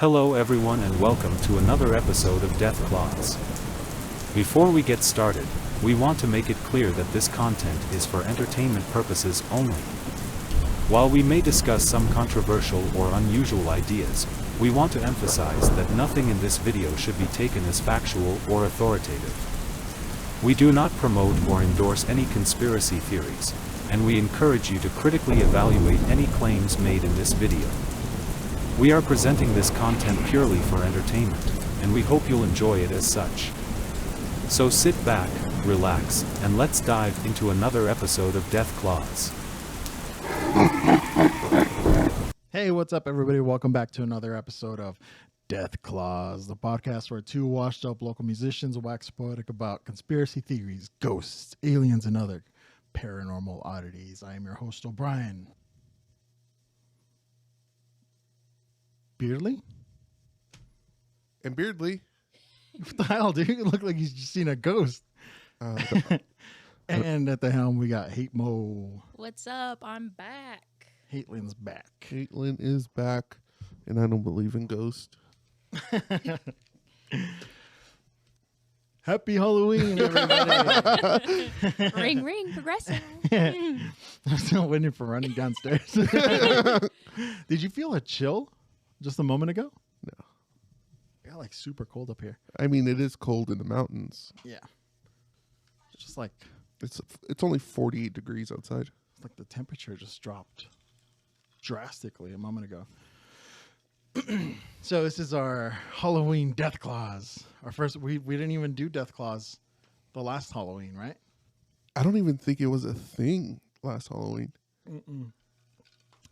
Hello everyone and welcome to another episode of Death Claws. Before we get started, we want to make it clear that this content is for entertainment purposes only. While we may discuss some controversial or unusual ideas, we want to emphasize that nothing in this video should be taken as factual or authoritative. We do not promote or endorse any conspiracy theories, and we encourage you to critically evaluate any claims made in this video. We are presenting this content purely for entertainment, and we hope you'll enjoy it as such. So sit back, relax, and let's dive into another episode of Death Claws. Hey, what's up, everybody? Welcome back to another episode of Death Claws, the podcast where two washed-up local musicians wax poetic about conspiracy theories, ghosts, aliens, and other paranormal oddities. I am your host, O'Brien. Beardley? And Beardley. What the hell, dude? You look like you've just seen a ghost. And at the helm, we got Hate Mo. What's up? I'm back. Hatelin's back. Caitlin is back, and I don't believe in ghosts. Happy Halloween, everybody. Ring, ring, progressive. I'm still waiting for running downstairs. Did you feel a chill just a moment ago? No. It got like super cold up here. I mean, it is cold in the mountains. Yeah. It's just like It's only 48 degrees outside. it's like the temperature just dropped drastically a moment ago. So this is our Halloween Death Claws. Our first we didn't even do Death Claws the last Halloween, right? I don't even think it was a thing last Halloween.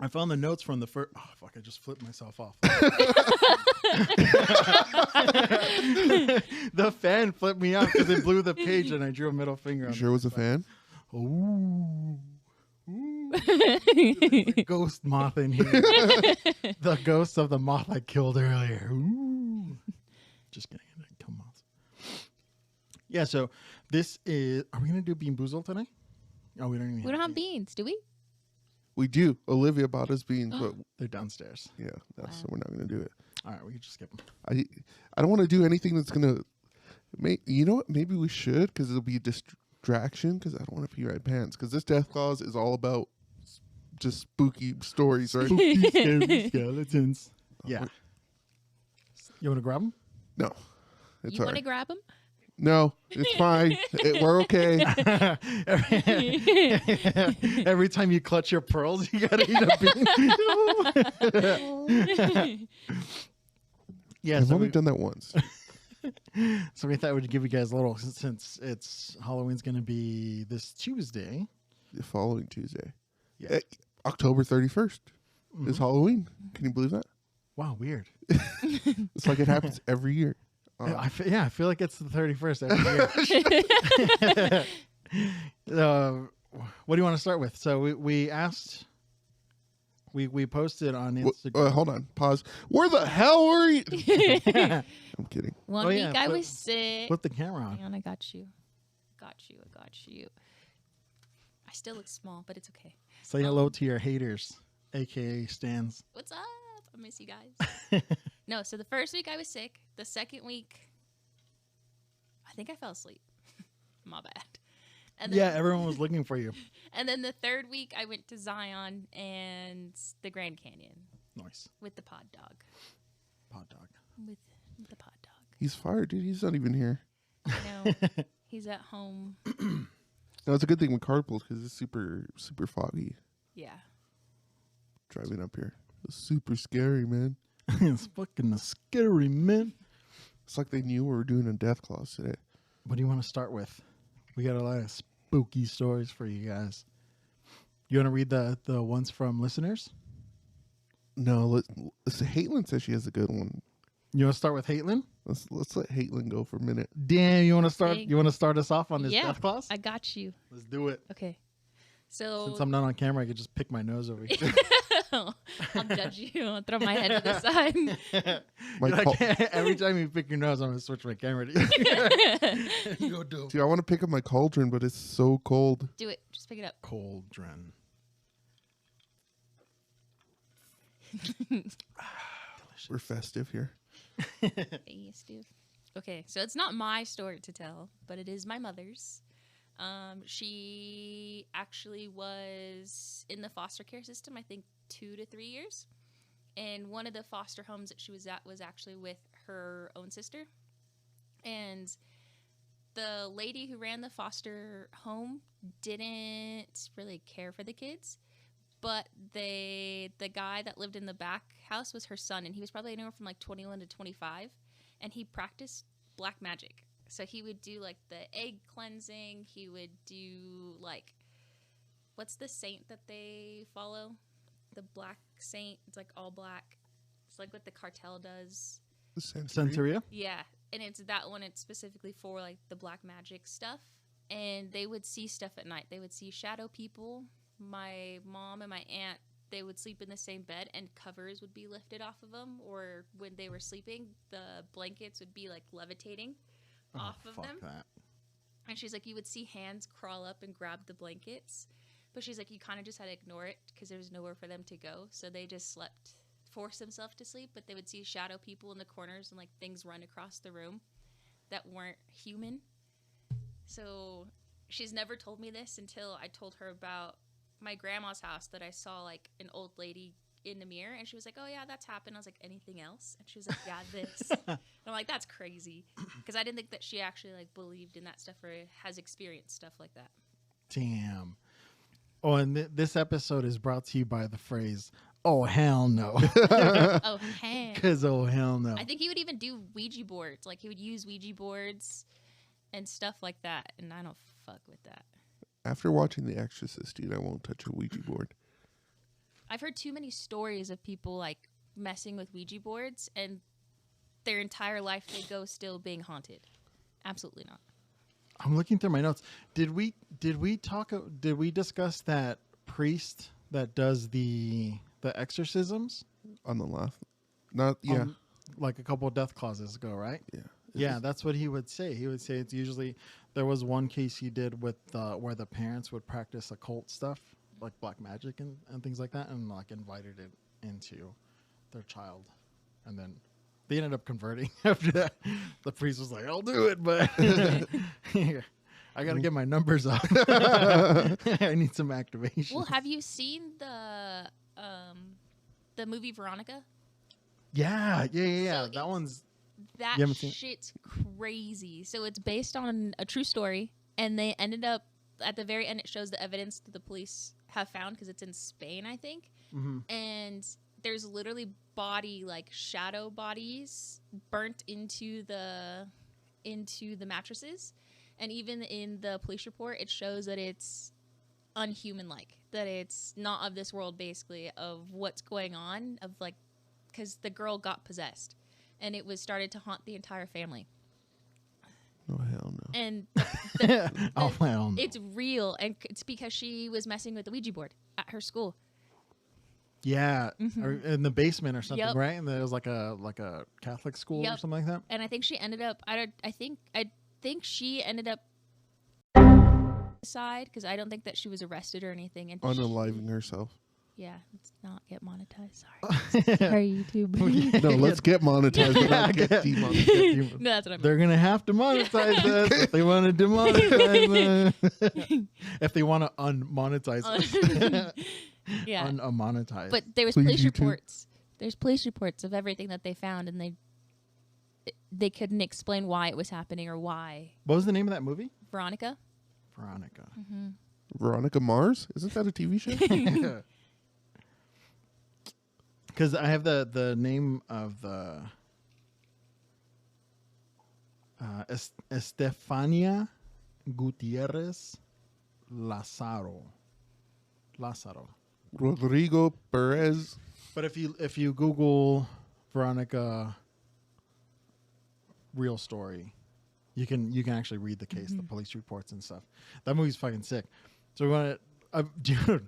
I found the notes from the first. Oh, fuck, I just flipped myself off. The fan flipped me off because it blew the page and I drew a middle finger on You sure it was a fan? Ooh. Ooh. There's a ghost moth in here. The ghost of the moth I killed earlier. Ooh. Just kidding. I didn't kill moths. Yeah, so this is. Are we going to do Bean Boozled tonight? Oh, we don't even We don't have beans, do we? We do. Olivia bought us beans, but They're downstairs. yeah, that's Wow. so we're not going to do it. All right, we can just skip them. I don't want to do anything that's going to make. You know what? Maybe we should, because it'll be a distraction, because I don't want to pee my pants, because this Death Claws is all about just spooky stories, right? Spooky, scary skeletons. Yeah. Wait. You want to grab them? No. It's You all want to right. grab them? No, it's fine. We're okay. Every time you clutch your pearls, you gotta eat a bean. Yeah, I've so only we, done that once. so we thought we'd give you guys a little, since it's Halloween's gonna be this Tuesday. The following Tuesday. Yeah. October 31st is Halloween. Can you believe that? Wow, weird. It's like it happens every year. I feel like it's the 31st every year. What do you want to start with? So we asked, we posted on Instagram. Hold on. Pause. Where the hell were you? I'm kidding. One Oh, week yeah, I flip- was sick. Flip the camera on. Hang on, I got you. I got you. I still look small, but it's okay. Say hello to your haters, aka Stans. What's up? I miss you guys. No, so the first week I was sick. The second week, I think I fell asleep. My bad. And then, Yeah, everyone was looking for you. And then the third week, I went to Zion and the Grand Canyon Nice. with the pod dog. Pod dog. With the pod dog. He's fired, dude. He's not even here. I know. He's at home. No, it's a good thing with carpools because it's super, super foggy Yeah. driving up here. It's super scary, man. It's fucking scary, man. It's like they knew we were doing a Death Claws today. What do you want to start with? We got a lot of spooky stories for you guys. You want to read the ones from listeners? No, let's Haitlin says she has a good one. You want to start with Haitlin? Let's let Haitlin go for a minute. Dan, you want to start? Hey. You want to start us off on this Yeah. death class? I got you. Let's do it. Okay. So Since I'm not on camera, I could just pick my nose over here. I'll judge you. I'll throw my head to the side. My Like, cul- every time you pick your nose, I'm gonna switch my camera to you. Go do Dude, I want to pick up my cauldron, but it's so cold. Do it. Just pick it up. cauldron. We're festive here. Festive. Okay, so it's not my story to tell, but it is my mother's. She actually was in the foster care system, I think 2 to 3 years. And one of the foster homes that she was at was actually with her own sister. And the lady who ran the foster home didn't really care for the kids. But the guy that lived in the back house was her son, and he was probably anywhere from like 21 to 25. And he practiced black magic. So he would do like the egg cleansing. He would do like, what's the saint that they follow? The black saint. It's like all black. It's like what the cartel does. Santeria? Yeah. And it's that one. It's specifically for like the black magic stuff. And they would see stuff at night. They would see shadow people. My mom and my aunt, they would sleep in the same bed and covers would be lifted off of them. Or when they were sleeping, the blankets would be like levitating off of them. That. And she's like, you would see hands crawl up and grab the blankets. But she's like, you kind of just had to ignore it because there was nowhere for them to go. So they just slept, forced themselves to sleep. But they would see shadow people in the corners and like things run across the room that weren't human. So she's never told me this until I told her about my grandma's house, that I saw like an old lady in the mirror, and she was like, oh yeah, that's happened. I was like, anything else? And she was like, yeah, this. And I'm like, that's crazy, because I didn't think that she actually like believed in that stuff or has experienced stuff like that. Damn. Oh, and this episode is brought to you by the phrase, oh hell no. Oh hell. Because oh hell no. I think he would even do Ouija boards. Like he would use Ouija boards and stuff like that, and I don't fuck with that. After watching The Exorcist, dude, I won't touch a Ouija board. I've heard too many stories of people like messing with Ouija boards and their entire life they go still being haunted. Absolutely not. I'm looking through my notes. Did we discuss that priest that does the exorcisms? On the left. Not, yeah. Like a couple of death clauses ago, right? Yeah. Yeah, that's what he would say. He would say it's usually, there was one case he did with where the parents would practice occult stuff, like black magic and things like that, and like invited it into their child. And then they ended up converting after that. The priest was like, I'll do it, but I got to get my numbers up. I need some activation. Well, have you seen the movie Veronica? Yeah. So that one's... That You haven't seen it? shit's crazy. So it's based on a true story, and they ended up, at the very end, it shows the evidence that the police have found, because it's in Spain, I think. Mm-hmm. And there's literally shadow bodies burnt into the mattresses. And even in the police report, it shows that it's unhuman-like, that it's not of this world, basically, of what's going on, of like, because the girl got possessed. And it was started to haunt the entire family. Oh, hell no. And Oh, hell no. it's real. And it's because she was messing with the Ouija board at her school. Yeah, Mhm. or in the basement or something, Yep. right? And there was like a Catholic school or Yep. something like that. And I think she ended up, I think she ended up side, because I don't think that she was arrested or anything. And Unaliving herself. yeah, let's not get monetized. Sorry. Sorry, YouTube. No, let's get monetized, but not get demonetized. No, that's what I meant. They're gonna have to monetize us if they want to demonetize us. If they want to unmonetize us. Yeah. Unmonetize. But there was Please, police YouTube. reports. There's police reports of everything that they found, and they couldn't explain why it was happening or why. What was the name of that movie? Veronica. Veronica. Veronica Mars? Isn't that a TV show? Because I have the name of the Estefania Gutierrez Lazaro. Rodrigo Perez. But if you Google Veronica real story, you can actually read the case, the police reports and stuff. That movie's fucking sick. So we want to, dude.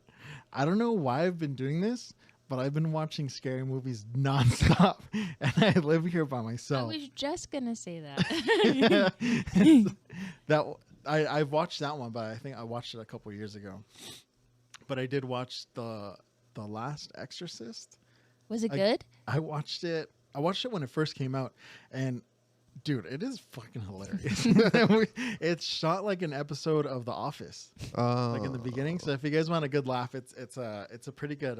I don't know why I've been doing this, but I've been watching scary movies nonstop, and I live here by I myself. was just gonna say that. I've watched that one, but I think I watched it a couple years ago. But I did watch the Last Exorcist. Was it good? I watched it I watched it when it first came out, and dude, it is fucking hilarious. It's shot like an episode of The Office, like in the beginning. So if you guys want a good laugh, it's a pretty good.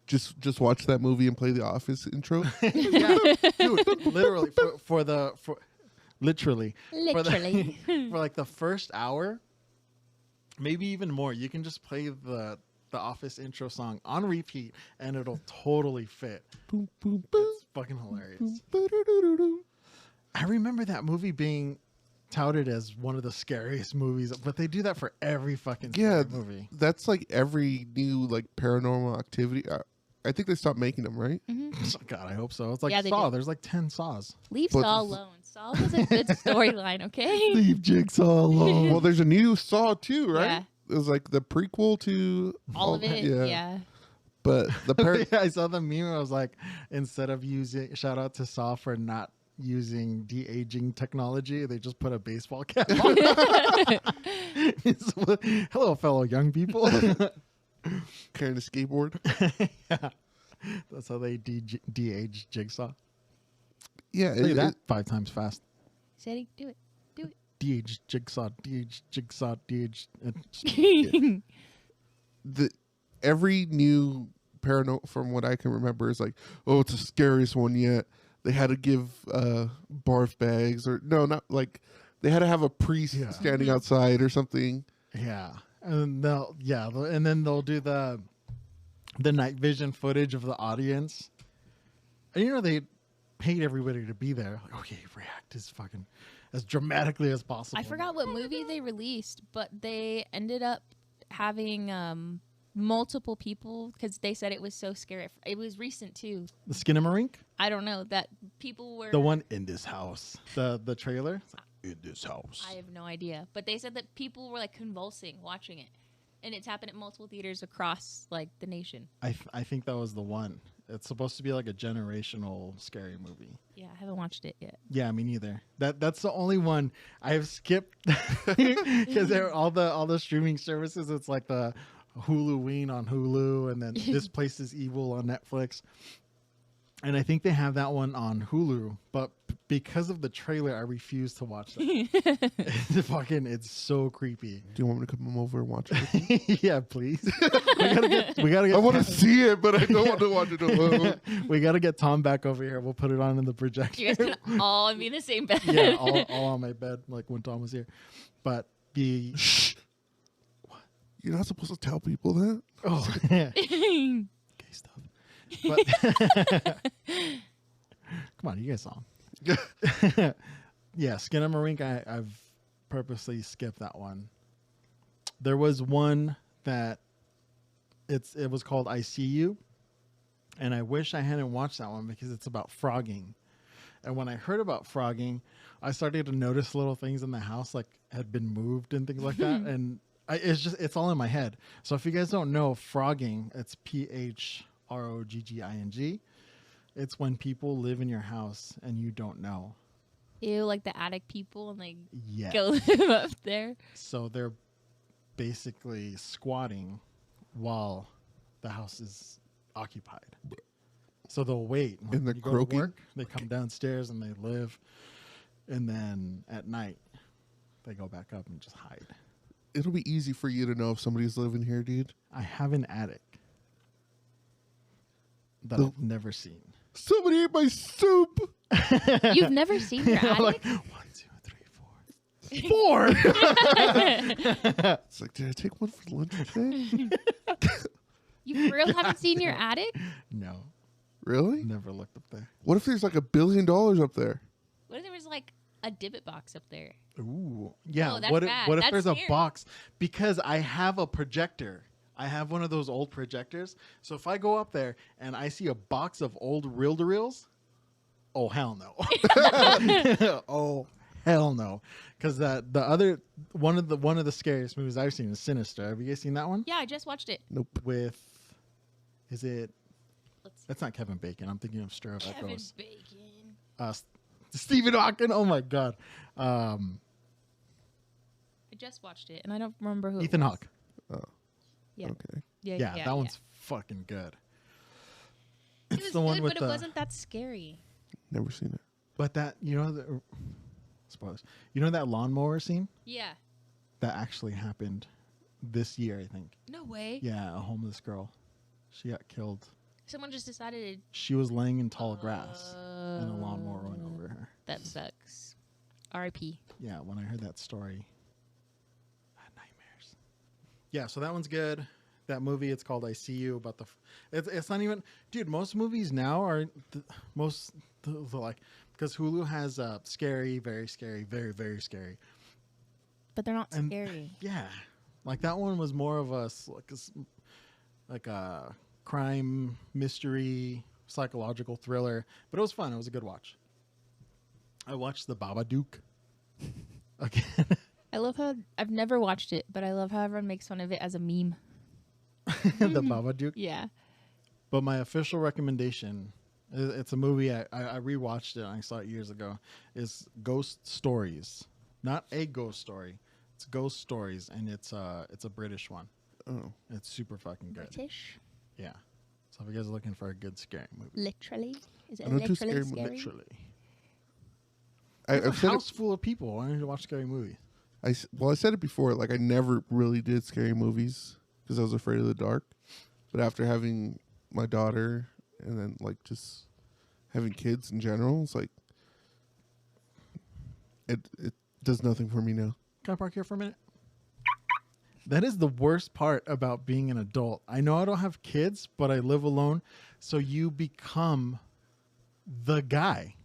Just watch that movie and play the Office intro. Yeah, dude, literally for literally Literally. for like the first hour, maybe even more. You can just play the Office intro song on repeat, and it'll totally fit. Boom, boom, boom, It's fucking hilarious. boom, ba-do-do-do-do. I remember that movie being touted as one of the scariest movies, but they do that for every fucking Yeah, scary movie. that's like every new like Paranormal Activity. I think they stopped making them, right? God, I hope so. It's like Yeah, they Saw. did. There's like 10 Saws. Leave But- Saw alone. Saw was a good storyline, okay? Leave Jigsaw alone. Well, there's a new Saw too, right? Yeah. It was like the prequel to All of it, yeah. But the I saw the meme. I was like, instead of using, shout out to Saw for not using de-aging technology, they just put a baseball cap on. Hello, fellow young people. carrying a skateboard. Yeah. That's how they de-age Jigsaw. Yeah, Say that 5 times fast. Sadie, do it. Do De-age Jigsaw, de-age Jigsaw, de-age. it. Every new paranormal, from what I can remember, is like, oh, it's the scariest one yet. They had to give barf bags, or no, not like they had to have a priest standing outside or something. Yeah, and and then they'll do the night vision footage of the audience. And they paid everybody to be there. Like, okay, react as dramatically as possible. I forgot what movie they released, but they ended up having multiple people because they said it was so scary. It was recent too. The Skinamarink, I don't know that people were. the one in this house, the trailer. It's like, in this house. I have no idea, but they said that people were like convulsing watching it, and it's happened at multiple theaters across like the nation. I think that was the one. It's supposed to be like a generational scary movie. Yeah, I haven't watched it yet. Yeah, me neither. That's the only one I've skipped because all the streaming services. It's like the Huluween on Hulu, and then This Place is Evil on Netflix. And I think they have that one on Hulu, but because of the trailer, I refuse to watch that. It's so creepy. Do you want me to come over and watch it? Yeah, please. we gotta get. I want to see it, but I don't want to watch it alone. We gotta get Tom back over here. We'll put it on in the projector. You guys can all be in the same bed. Yeah, all on my bed, like when Tom was here. But the Shh. You're not supposed to tell people that. yeah, gay stuff. But come on, you guys saw him. Yeah, Skinamarink. I've purposely skipped that one. There was one that it was called I See You, and I wish I hadn't watched that one because it's about frogging. And when I heard about frogging, I started to notice little things in the house like had been moved and things like that. And it's all in my head. So if you guys don't know, frogging, it's PHROGGING. It's when people live in your house and you don't know. Ew, like the attic people and like Yeah. go live up there. So they're basically squatting while the house is occupied. So they'll wait. And they're you go croaking? to work, they come downstairs and they live. And then at night, they go back up and just hide. It'll be easy for you to know if somebody's living here, dude. I have an attic that The- I've never seen. Somebody ate my soup. You've never seen your attic? Like 1, 2, 3, 4. 4. It's like, did I take one for lunch today? You for real haven't seen your attic? No, Really? never looked up there. What if there's like $1 billion up there? What if there was like a divot box up there? Ooh, yeah. Oh, that's what if, bad. what if That's there's scary. a box? Because I have a projector. I have one of those old projectors. So if I go up there and I see a box of old reel-to-reels, oh hell no! Oh hell no! Because the other one of the scariest movies I've seen is Sinister. Have you guys seen that one? Yeah, I just watched it. Nope. With is it? Let's see. That's not Kevin Bacon. I'm thinking of Stir of Kevin Echoes. Bacon. Stephen Hawking. Oh my god. I just watched it and I don't remember who. Ethan it was. Hawke. Yeah. Okay. Yeah. Yeah, that one's fucking good. It It's was the one good, with but the it wasn't that scary. Never seen it. But that, spoilers. You know that lawnmower scene? Yeah. That actually happened this year, I think. No way. Yeah, a homeless girl. She got killed. Someone just decided She was laying in tall grass and a lawnmower went over her. that sucks. R.I.P. Yeah, when I heard that story, I had nightmares. Yeah, so that one's good. That movie, it's called I See You. About it's not even, dude. Most movies now are like, because Hulu has scary, very scary, very very scary. But they're not And- scary. Yeah, like that one was more of like a crime mystery psychological thriller, but it was fun. It was a good watch. I watched The Babadook again. I love how I've never watched it, but I love how everyone makes fun of it as a meme. The Babadook. Yeah. But my official recommendation, it's a movie I rewatched it. I saw it years ago. Is Ghost Stories, not a ghost story. It's Ghost Stories, and it's a British one. Oh, It's super fucking good. British. Yeah. So if you guys are looking for a good scary movie, Literally. Is it I don't do literally scary scary? literally, I've a said house full of people. Why don't you watch scary movies? I said it before. Like I never really did scary movies because I was afraid of the dark. But after having my daughter and then like just having kids in general, it's like it does nothing for me now. Can I park here for a minute? That is the worst part about being an adult. I know I don't have kids, but I live alone. So you become the guy.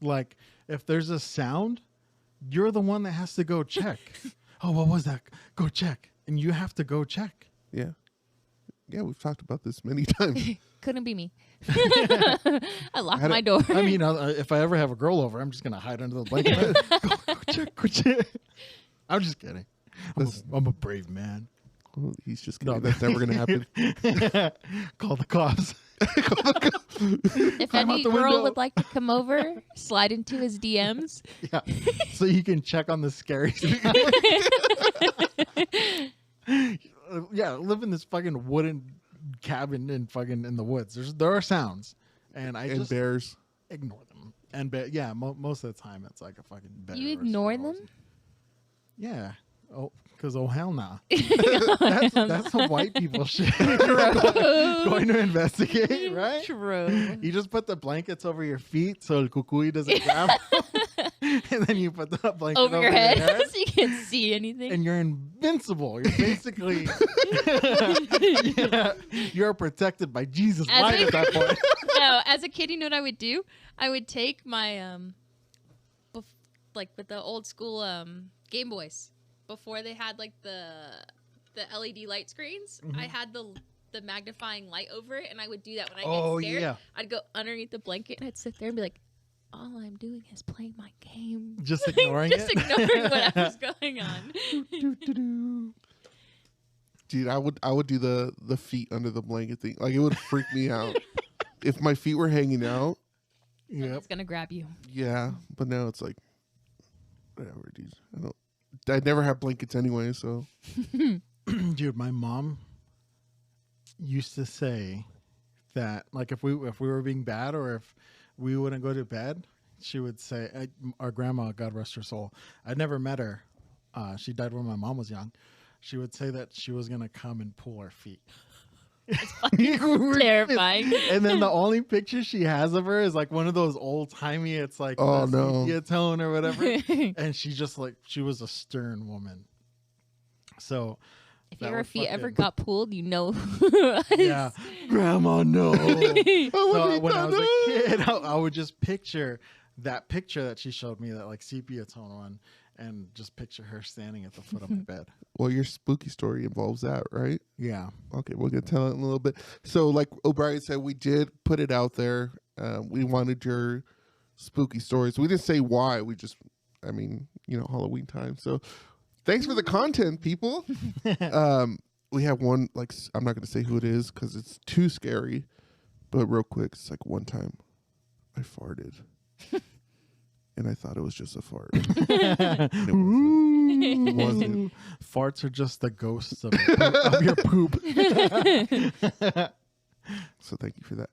Like, if there's a sound, you're the one that has to go check. Oh, what was that? Go check. And you have to go check. Yeah, yeah, we've talked about this many times. Couldn't be me. I locked my door. I mean, if I ever have a girl over, I'm just going to hide under the blanket. Go check, go check. I'm just kidding. I'm a brave man. Well, he's just kidding. No. That's never going to happen. Call the cops. If Climb out any the girl window. would like to come over, slide into his DMs. Yeah. So you can check on the scary yeah, live in this fucking wooden cabin in the woods. There are sounds. And I And Oh, just bears. ignore them. And yeah, most of the time it's like a fucking bear. You or ignore squirrel. them? Yeah. Oh, because hell nah. That's some white people shit. Going to investigate, right? True. You just put the blankets over your feet so el cucuy doesn't grab them. And then you put the blanket Over your head so you can't see anything. and you're invincible. You're basically you're protected by Jesus As light a- at that point. No, as a kid, you know what I would do? I would take my like with the old school Game Boys before they had like the LED light screens. Mm-hmm. I had the magnifying light over it, and I would do that when I Oh, get scared. yeah. I'd go underneath the blanket and I'd sit there and be like, all I'm doing is playing my game. Just ignoring Just it. ignoring whatever's going on. Dude, I would do the feet under the blanket thing. Like it would freak me out. If my feet were hanging out, Yep. Someone's gonna grab you. yeah. But now it's like whatever, dude. I never have blankets anyway, so Dude, my mom used to say that, like, if we were being bad or if we wouldn't go to bed, she would say, our grandma, God rest her soul, I'd never met her. She died when my mom was young. She would say that she was gonna come and pull our feet. Terrifying. And then the only picture she has of her is like one of those old timey. It's like Oh, the no. sepia tone or whatever. And she just like she was a stern woman. So If that your would feet ever fucking- got pulled, you know. yeah, Grandma, no. I So would when I was a be kid, I would just picture that picture that she showed me, that like sepia tone one, and just picture her standing at the foot of my bed. Well, your spooky story involves that, right? Yeah. Okay, we're gonna tell it in a little bit. So, like O'Brien said, we did put it out there. We wanted your spooky stories. We didn't say why. We just, I mean, Halloween time. So, thanks for the content, people. We have one. Like, I'm not gonna say who it is because it's too scary. But real quick, it's like one time I farted, and I thought it was just a fart. And it wasn't. It wasn't. Farts are just the ghosts of your poop. So thank you for that.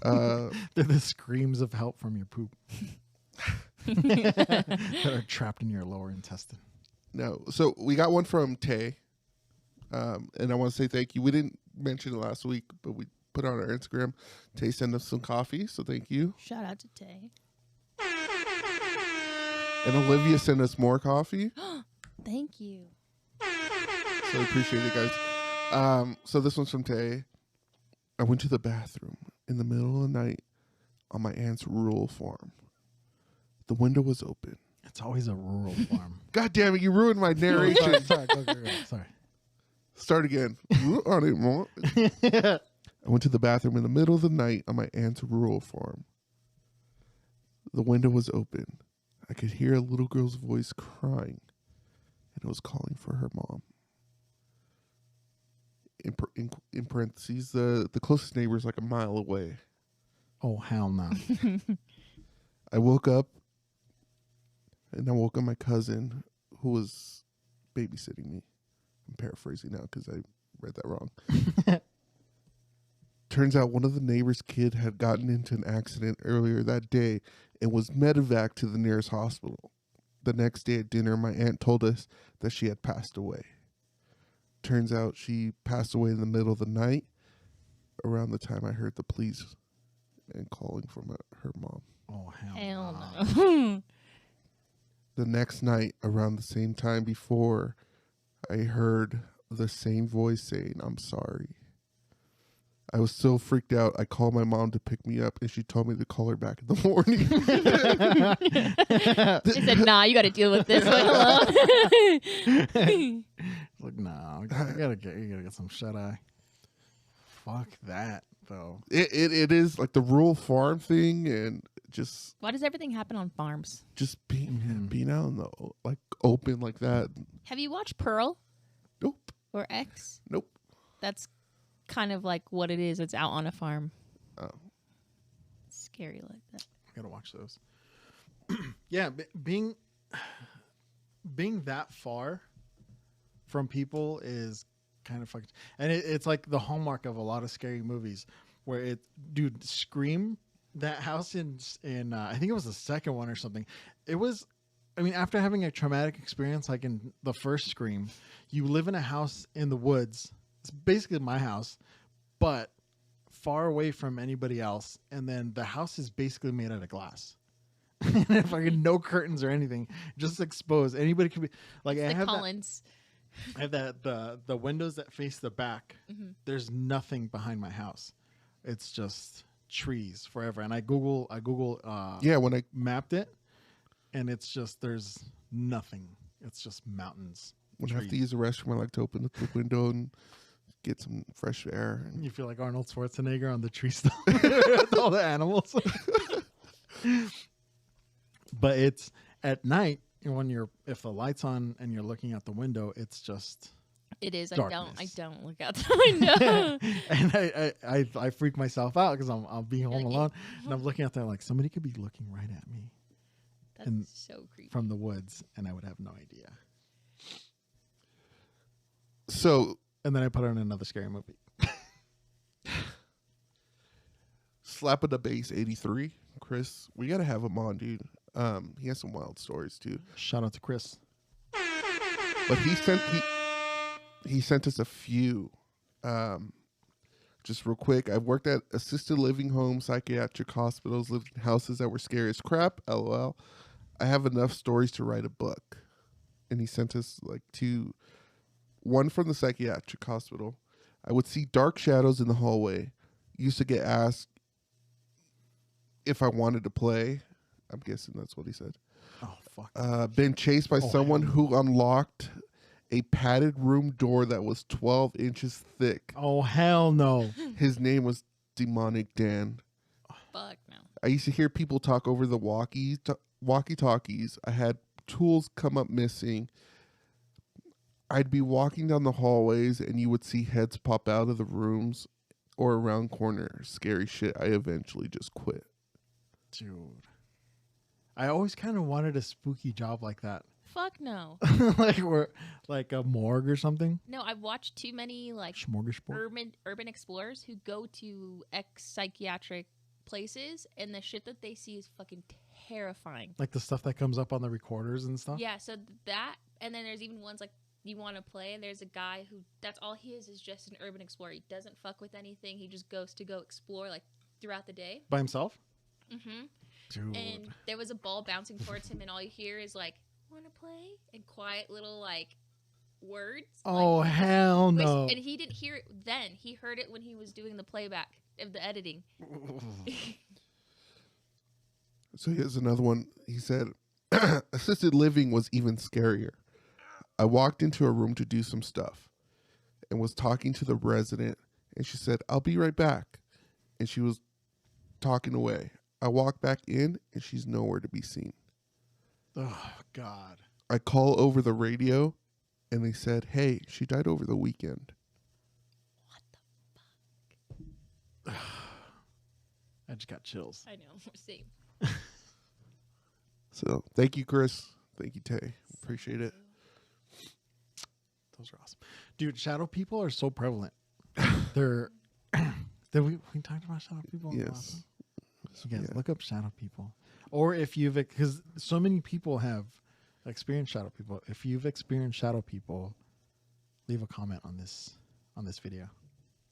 They're the screams of help from your poop that are trapped in your lower intestine. No. So we got one from Tay. And I want to say thank you. We didn't mention it last week, but we put it on our Instagram. Tay sent us some coffee, so thank you. Shout out to Tay. And Olivia sent us more coffee. Thank you. So I appreciate it, guys. So this one's from Tay. I went to the bathroom in the middle of the night on my aunt's rural farm. The window was open. It's always a rural farm. God damn it, you ruined my narration. Sorry. Sorry. Start again. I didn't want. I went to the bathroom in the middle of the night on my aunt's rural farm. The window was open. I could hear a little girl's voice crying, and it was calling for her mom. In parentheses, the closest neighbor is like a mile away. Oh, hell no. I woke up, and I woke up my cousin, who was babysitting me. I'm paraphrasing now because I read that wrong. Turns out one of the neighbor's kid had gotten into an accident earlier that day and was medevac to the nearest hospital. The next day at dinner, my aunt told us that she had passed away. Turns out she passed away in the middle of the night around the time I heard the police and calling for her mom. Oh, Hell no. no. The next night, around the same time before, I heard the same voice saying, "I'm sorry." I was so freaked out, I called my mom to pick me up, and she told me to call her back in the morning. She said, nah, you got to deal with this one alone. Look, no. You gotta get some shut-eye. Fuck that, though. It is like the rural farm thing, and just Why does everything happen on farms? being out in the like open like that. Have you watched Pearl Nope. or X? Nope. That's kind of like what it is. It's out on a farm. Oh. It's scary like that. I gotta watch those. Yeah, being that far from people is kind of fucking, and it's like the hallmark of a lot of scary movies, where dude, Scream, that house in I think it was the second one or something. It was, I mean, after having a traumatic experience like in the first Scream, you live in a house in the woods. It's basically my house, but far away from anybody else. And then the house is basically made out of glass. And fucking no curtains or anything, just exposed. Anybody could be like, It's I the have Collins. I have the windows that face the back. Mhm. There's nothing behind my house. It's just trees forever. And I Google Yeah, when I mapped it, and it's just, there's nothing. It's just mountains. have to trees. use the restroom, I like to open up the window and get some fresh air. And You feel like Arnold Schwarzenegger on the tree stump with all the animals. But it's at night when if the light's on and you're looking out the window, it's just It is. darkness. I don't look out the window. and I freak myself out because I'll be home like, alone and I'm looking out there like somebody could be looking right at me That's And so creepy. from the woods and I would have no idea. So And then I put on another scary movie. Slap of the Bass 83, Chris, we gotta have him on, dude. He has some wild stories too. Shout out to Chris. But he sent us a few. Just real quick, I've worked at assisted living homes, psychiatric hospitals, lived in houses that were scary as crap. LOL. I have enough stories to write a book. And he sent us like two. One from the psychiatric hospital. I would see dark shadows in the hallway. Used to get asked if I wanted to play. I'm guessing that's what he said. Oh fuck. Been chased by Oh, someone hell. who unlocked a padded room door that was 12 inches thick. Oh hell no. His name was Demonic Dan. Fuck no. I used to hear people talk over the walkie-talkies. I had tools come up missing. I'd be walking down the hallways and you would see heads pop out of the rooms or around corners. Scary shit. I eventually just quit. Dude. I always kind of wanted a spooky job like that. Fuck no. like a morgue or something. No, I've watched too many like Smorgasbord. urban explorers who go to ex psychiatric places, and the shit that they see is fucking terrifying. Like the stuff that comes up on the recorders and stuff. Yeah, so that, and then there's even ones like you want to play, and there's a guy who that's all he is just an urban explorer. He doesn't fuck with anything. He just goes to go explore like throughout the day. By himself. Mm-hmm. Dude. And there was a ball bouncing towards him, and all you hear is like, "Want to play?" and quiet little like words. Oh like, hell no! And he didn't hear it then. He heard it when he was doing the playback of the editing. So here's another one. He said, assisted living was even scarier. I walked into a room to do some stuff and was talking to the resident, and she said, I'll be right back. And she was talking away. I walked back in, and she's nowhere to be seen. Oh God! I call over the radio, and they said, hey, she died over the weekend. What the fuck? I just got chills. I know. Same. So thank you, Chris. Thank you, Tay. Appreciate it. Those are awesome, dude. Shadow people are so prevalent. They're. Did we talked about shadow people? Yes. So guys, Yeah. look up shadow people, or if you've because so many people have experienced shadow people. If you've experienced shadow people, leave a comment on this video.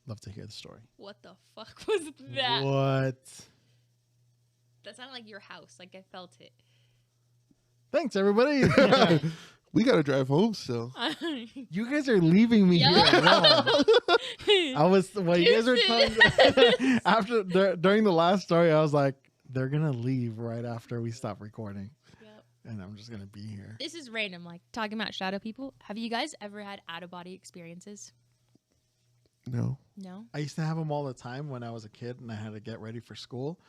Love to hear the story. What the fuck was that? What? That sounded like your house. Like I felt it. Thanks, everybody. We got to drive home still. You guys are leaving me here alone. I was while you guys were talking after during the last story. I was like, they're gonna leave right after we stop recording, Yep. and I'm just gonna be here. This is random. Like talking about shadow people. Have you guys ever had out of body experiences? No. No. I used to have them all the time when I was a kid, and I had to get ready for school.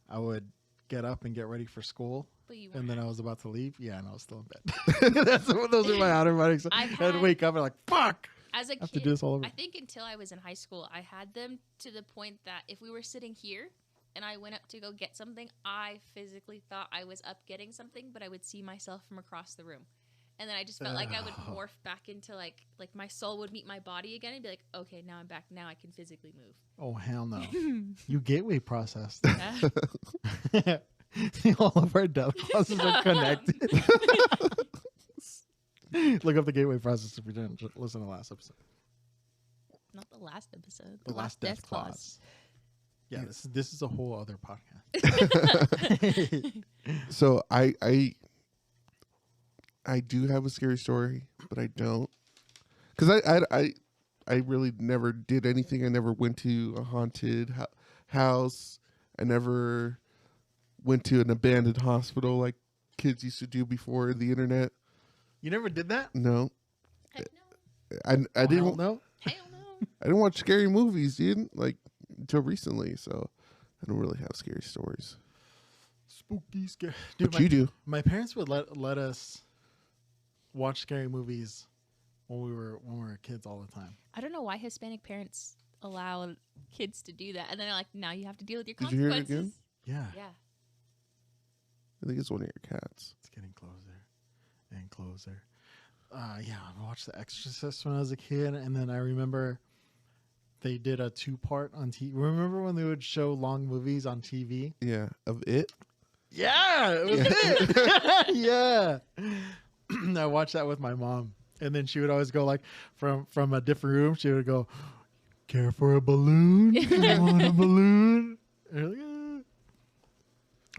I would get up and get ready for school. But you And then weren't. I was about to leave. Yeah, and I was still in bed. Those are my out of body. I've I'd had- wake up and like, fuck. As a I have to kid, do this all over. I think until I was in high school, I had them to the point that if we were sitting here and I went up to go get something, I physically thought I was up getting something, but I would see myself from across the room. And then I just felt like I would morph back into like my soul would meet my body again and be like, okay, now I'm back. Now I can physically move. Oh, hell no. You gateway processed. Yeah. All of our death causes are connected. Look up the gateway process if you didn't listen to the last episode. Not the last episode. The last death clause. clause. Yeah, this is a whole other podcast. So I do have a scary story, but I don't, because I really never did anything. I never went to a haunted house. I never went to an abandoned hospital like kids used to do before the internet. You never did that? No, Heck I Hell didn't. no. Hell no. I didn't watch scary movies, dude. Like until recently, so I don't really have scary stories. Spooky, scary. Dude, But you do. My parents would let us watch scary movies when we were kids all the time. I don't know why Hispanic parents allow kids to do that. And then they're like, now you have to deal with your Did you hear it consequences. again? Yeah. Yeah. I think it's one of your cats. It's getting closer and closer. Yeah, I watched The Exorcist when I was a kid, and then I remember they did a 2-part on TV. Remember when they would show long movies on TV? Yeah, of it. Yeah, it was it. Yeah. I watched that with my mom, and then she would always go like from a different room. She would go, "Care for a balloon? You want a balloon?" And you're like, "Ah."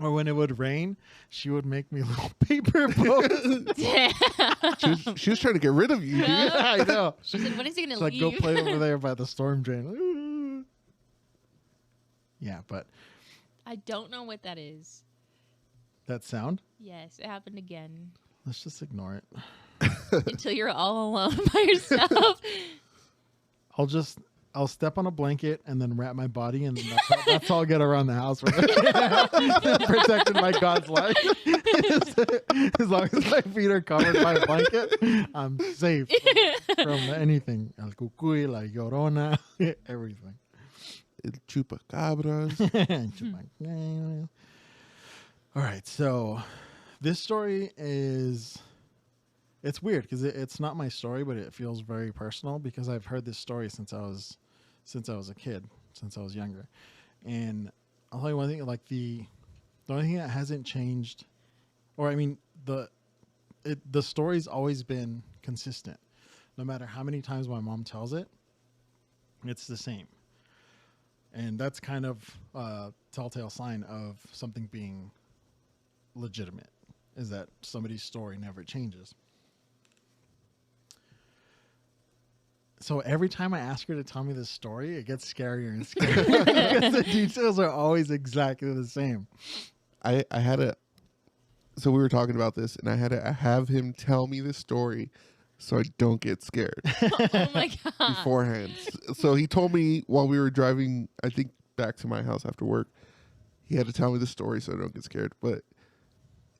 Or when it would rain, she would make me little paper boats. She was trying to get rid of you, dude. Yeah, I know. She said, when is he going She's to like, leave? go play over there by the storm drain. Yeah, but I don't know what that is. that sound, Yes, it happened again. let's just ignore it. Until you're all alone by yourself. I'll step on a blanket and then wrap my body, and that's all I'll get around the house. Protected by God's life. As long as my feet are covered by a blanket, I'm safe from anything. El cucuy, la llorona, everything. El chupacabras. All right, so this story it's weird because it's not my story, but it feels very personal because I've heard this story since I was a kid, since I was younger. And I'll tell you one thing. Like the only thing that hasn't changed, or I mean the story's always been consistent. No matter how many times my mom tells it, it's the same. And that's kind of a telltale sign of something being legitimate, is that somebody's story never changes. So every time I ask her to tell me this story, it gets scarier and scarier because the details are always exactly the same. I had a, so we were talking about this, and I had to have him tell me the story so I don't get scared Oh my god. beforehand. So he told me while we were driving, I think back to my house after work, he had to tell me the story so I don't get scared. But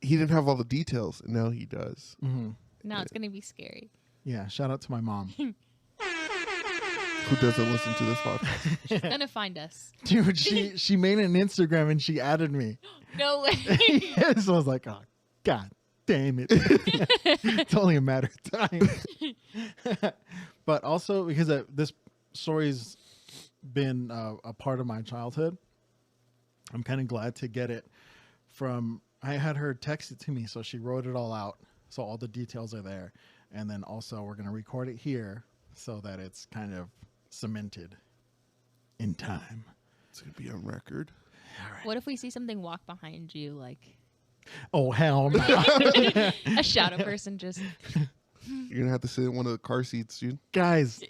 he didn't have all the details, and now he does. Mm-hmm. Now it's gonna be scary. Yeah, shout out to my mom. Who doesn't listen to this podcast? She's gonna find us. Dude, she made an Instagram and she added me. No way. So I was like, oh, God damn it. It's only a matter of time. But also because this story's been a part of my childhood, I'm kind of glad to get it from, I had her text it to me, so she wrote it all out. So all the details are there. And then also we're going to record it here so that it's kind of cemented in time. It's going to be on record. All right. What if we see something walk behind you, like Oh, hell no. a shadow person just You're going to have to sit in one of the car seats, dude. Guys,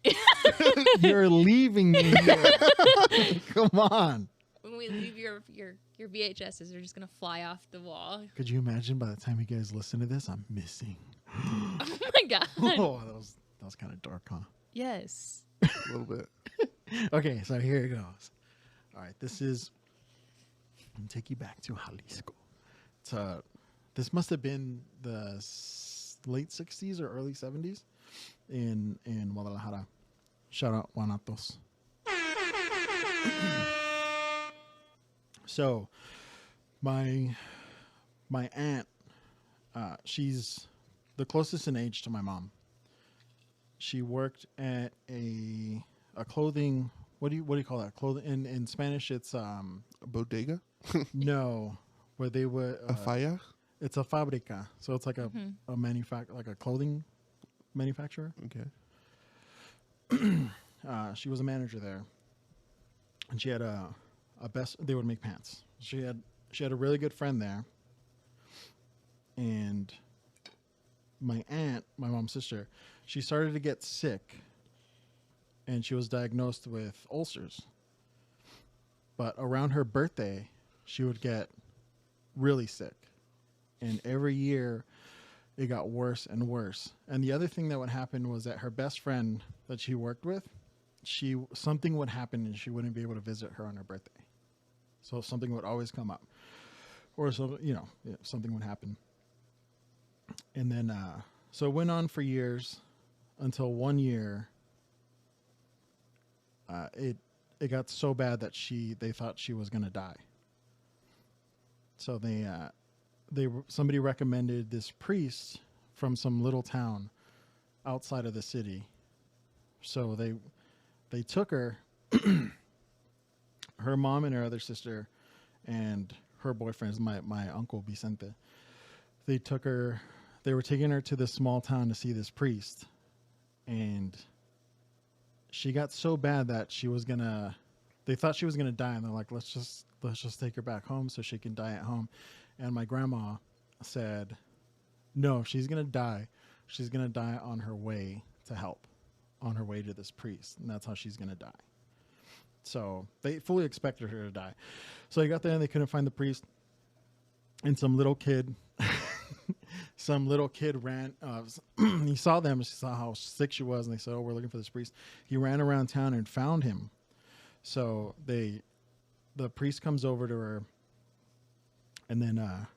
you're leaving me here. Come on. when we leave your VHSs, they're just gonna fly off the wall. Could you imagine by the time you guys listen to this, I'm missing. Oh my god. Oh, that was kind of dark, huh? Yes. A little bit. Okay, so here it goes. All right, this is. I'm gonna take you back to Jalisco. It's this must have been the late '60s or early '70s in Guadalajara. Shout out Guanatos. So, my aunt, she's the closest in age to my mom. She worked at a clothing. What do you call that? Clothing in Spanish, it's A bodega? no, where they would A falla? it's a fabrica, so it's like a like a clothing manufacturer. Okay. She was a manager there, and she had a best. They would make pants. She had a really good friend there, and my aunt, my mom's sister, she started to get sick, and she was diagnosed with ulcers. But around her birthday, she would get really sick, and every year it got worse and worse. And the other thing that would happen was that her best friend that she worked with, something would happen and she wouldn't be able to visit her on her birthday. So something would always come up, or so something would happen. And then so it went on for years until one year it got so bad that they thought she was going to die. So somebody recommended this priest from some little town outside of the city. So they took her, her mom and her other sister, and her boyfriend, my uncle Vicente. They were taking her to this small town to see this priest, and she got so bad that they thought she was gonna die, and they're like, let's just take her back home so she can die at home. And my grandma said, no, if she's gonna die, she's gonna die on her way to help, on her way to this priest, and that's how she's gonna die. So they fully expected her to die. So they got there and they couldn't find the priest, and some little kid ran. He saw them. He saw how sick she was, and they said, "Oh, we're looking for this priest." He ran around town and found him. So the priest comes over to her, and then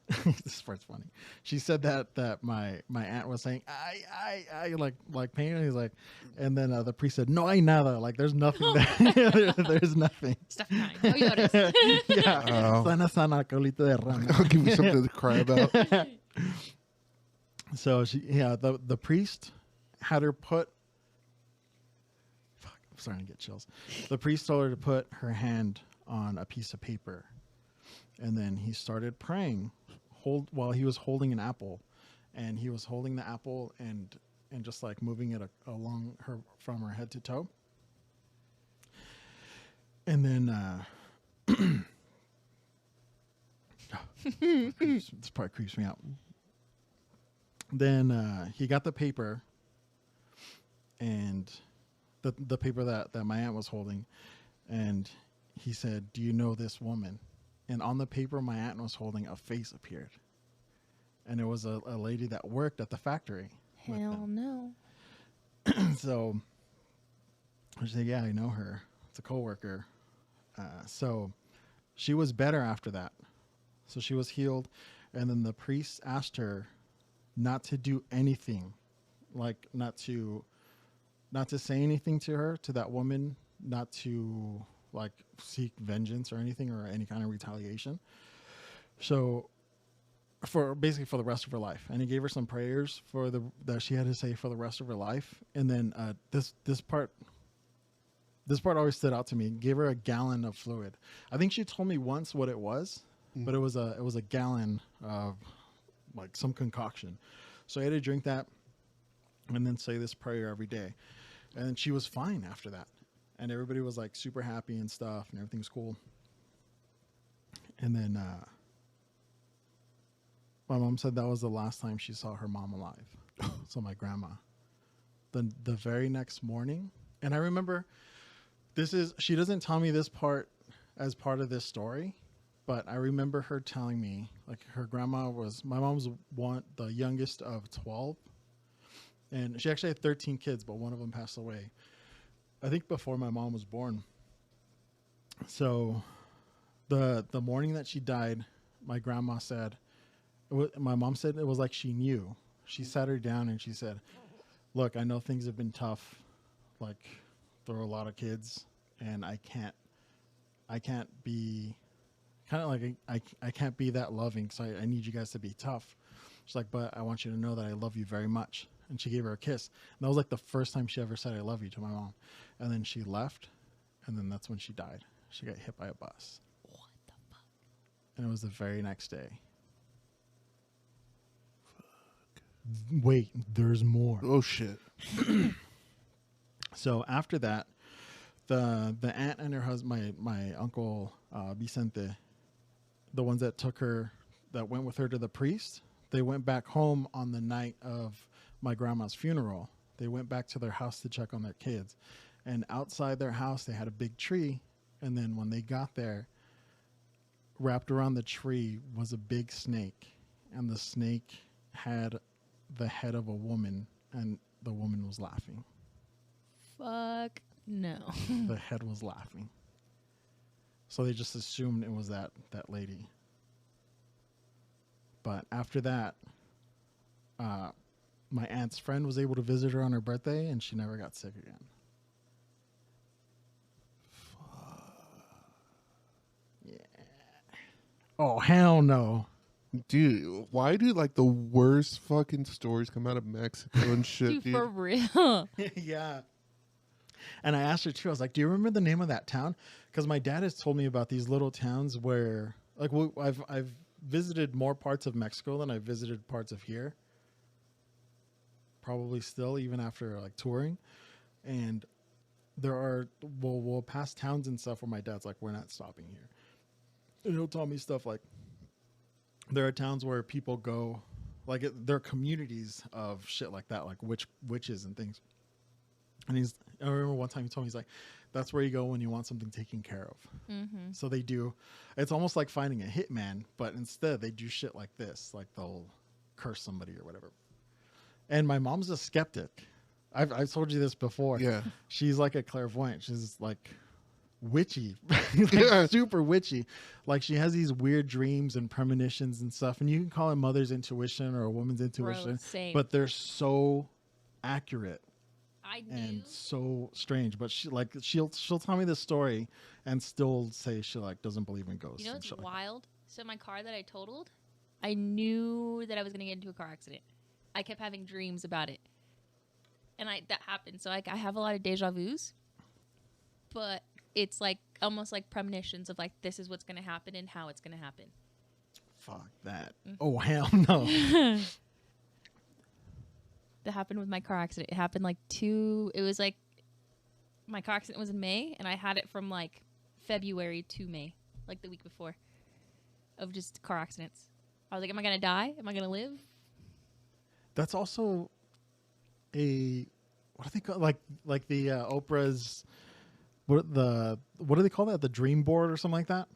this part's funny. She said that my aunt was saying, I like pain. And he's like, and then the priest said, "No hay nada." Like there's nothing there. There's nothing. Stop crying. No llores. Yeah. Sana sana colita de rana. I'll give you something to cry about. So the priest had her put. Fuck, I'm starting to get chills. The priest told her to put her hand on a piece of paper And then he started praying while he was holding an apple. And he was holding the apple and just like moving it along her from her head to toe. And then this part creeps me out. Then he got the paper, and the paper that my aunt was holding, and he said, "Do you know this woman?" And on the paper my aunt was holding, a face appeared. And it was a lady that worked at the factory. Hell no. So I said, yeah, I know her. It's a coworker. So she was better after that. So she was healed. And then the priest asked her not to do anything, like not to say anything to her, to that woman, not to like seek vengeance or anything or any kind of retaliation. So for the rest of her life. And he gave her some prayers that she had to say for the rest of her life. And then this part always stood out to me. Gave her a gallon of fluid. I think she told me once what it was, but it was a gallon of like some concoction. So I had to drink that and then say this prayer every day. And then she was fine after that. And everybody was like super happy and stuff, and everything was cool. And then my mom said that was the last time she saw her mom alive. So my grandma. The very next morning, and I remember she doesn't tell me this part as part of this story, but I remember her telling me, like, her grandma my mom's the youngest of 12, and she actually had 13 kids, but one of them passed away, I think before my mom was born. So the morning that she died, my grandma said, my mom said it was like she knew. She sat her down and she said, look, I know things have been tough. Like, there are a lot of kids, and I can't be kind of like, I can't be that loving. So I need you guys to be tough. She's like, but I want you to know that I love you very much. And she gave her a kiss. And that was like the first time she ever said, I love you, to my mom. And then she left. And then that's when she died. She got hit by a bus. What the fuck? And it was the very next day. Wait, there's more. Oh shit. So after that, the aunt and her husband, my uncle Vicente, the ones that went with her to the priest, they went back home on the night of my grandma's funeral. They went back to their house to check on their kids, and outside their house they had a big tree. And then when they got there, wrapped around the tree was a big snake, and the snake had the head of a woman, and the woman was laughing. Fuck no. The head was laughing. So they just assumed it was that lady. But after that, my aunt's friend was able to visit her on her birthday, and she never got sick again. Yeah. Oh, hell no. Dude, why do like the worst fucking stories come out of Mexico and shit, Dude, for dude? real. Yeah. And I asked her too. I was like, "Do you remember the name of that town?" Because my dad has told me about these little towns where, like, I've visited more parts of Mexico than I've visited parts of here. Probably still, even after like touring. And there are we'll pass towns and stuff where my dad's like, "We're not stopping here," and he'll tell me stuff like, there are towns where people go, like there are communities of shit like that, like witches and things. And I remember one time he told me, he's like, that's where you go when you want something taken care of. Mm-hmm. So they do, it's almost like finding a hitman, but instead they do shit like this, like they'll curse somebody or whatever. And my mom's a skeptic. I've told you this before. Yeah. She's like a clairvoyant. She's like witchy, Yeah. super witchy. Like she has these weird dreams and premonitions and stuff. And you can call it mother's intuition or a woman's intuition, same. but they're so accurate I do. and so strange. But she'll tell me this story and still say she like doesn't believe in ghosts. You know and what's shit like wild? So my car that I totaled, I knew that I was going to get into a car accident. I kept having dreams about it. And that happened. So like I have a lot of deja vus. But it's like almost like premonitions of like this is what's going to happen and how it's going to happen. Fuck that. Oh, hell no. That happened with my car accident. It happened it was like my car accident was in May, and I had it from like February to May, like the week before, of just car accidents. I was like, am I going to die? Am I going to live? That's also a, what do they call, like the Oprah's, what do they call that? The dream board or something like that?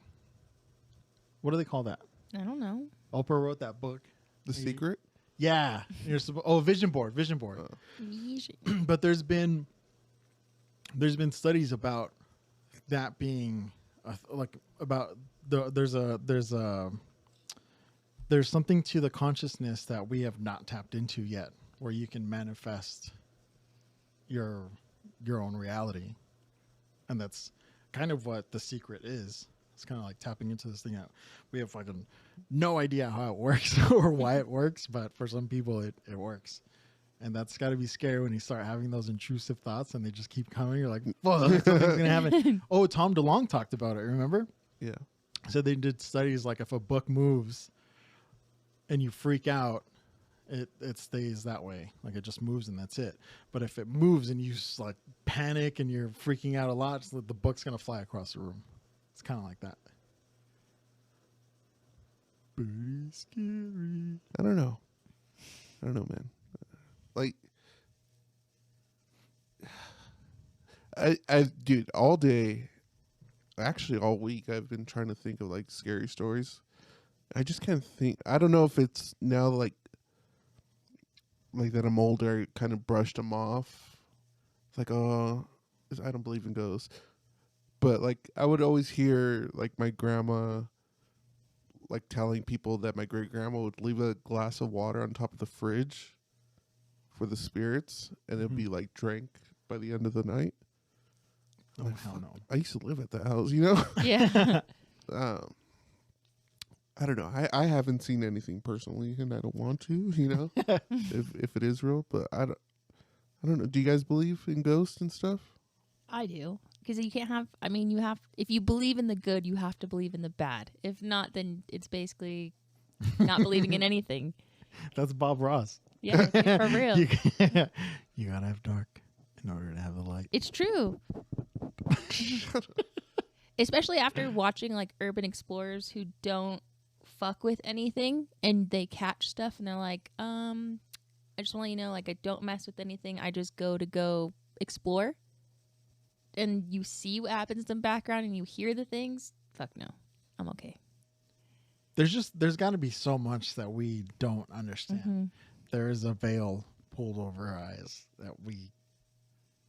What do they call that? I don't know. Oprah wrote that book. The Secret? Yeah. Vision board. But there's been studies about that being there's something to the consciousness that we have not tapped into yet, where you can manifest your own reality. And that's kind of what The Secret is. It's kind of like tapping into this thing that we have fucking no idea how it works or why it works, but for some people it works. And that's got to be scary when you start having those intrusive thoughts and they just keep coming. You're like, fuck, something's going to happen. Oh, Tom DeLonge talked about it, remember? Yeah. So they did studies like if a book moves and you freak out, it stays that way. Like it just moves and that's it. But if it moves and you like panic and you're freaking out a lot, so the book's going to fly across the room. It's kind of like that. Pretty scary. I don't know, man. Like, dude, all day, actually all week, I've been trying to think of like scary stories. I just can't think. I don't know if it's now like that I'm older, I kind of brushed them off. It's like, oh, I don't believe in ghosts. But like, I would always hear like my grandma like telling people that my great grandma would leave a glass of water on top of the fridge for the spirits, and it'd be like drank by the end of the night. Oh, like, hell no. I used to live at the house, you know? Yeah. I don't know. I haven't seen anything personally, and I don't want to, you know, if it is real. But I don't know. Do you guys believe in ghosts and stuff? I do. Because you can't have, I mean, if you believe in the good, you have to believe in the bad. If not, then it's basically not believing in anything. That's Bob Ross. Yeah, for real. You gotta have dark in order to have the light. It's true. Especially after watching like urban explorers who don't fuck with anything and they catch stuff and they're like, I just want to let you know, like, I don't mess with anything. I just go explore. And you see what happens in the background and you hear the things. Fuck no. I'm okay. There's got to be so much that we don't understand. Mm-hmm. There is a veil pulled over our eyes that we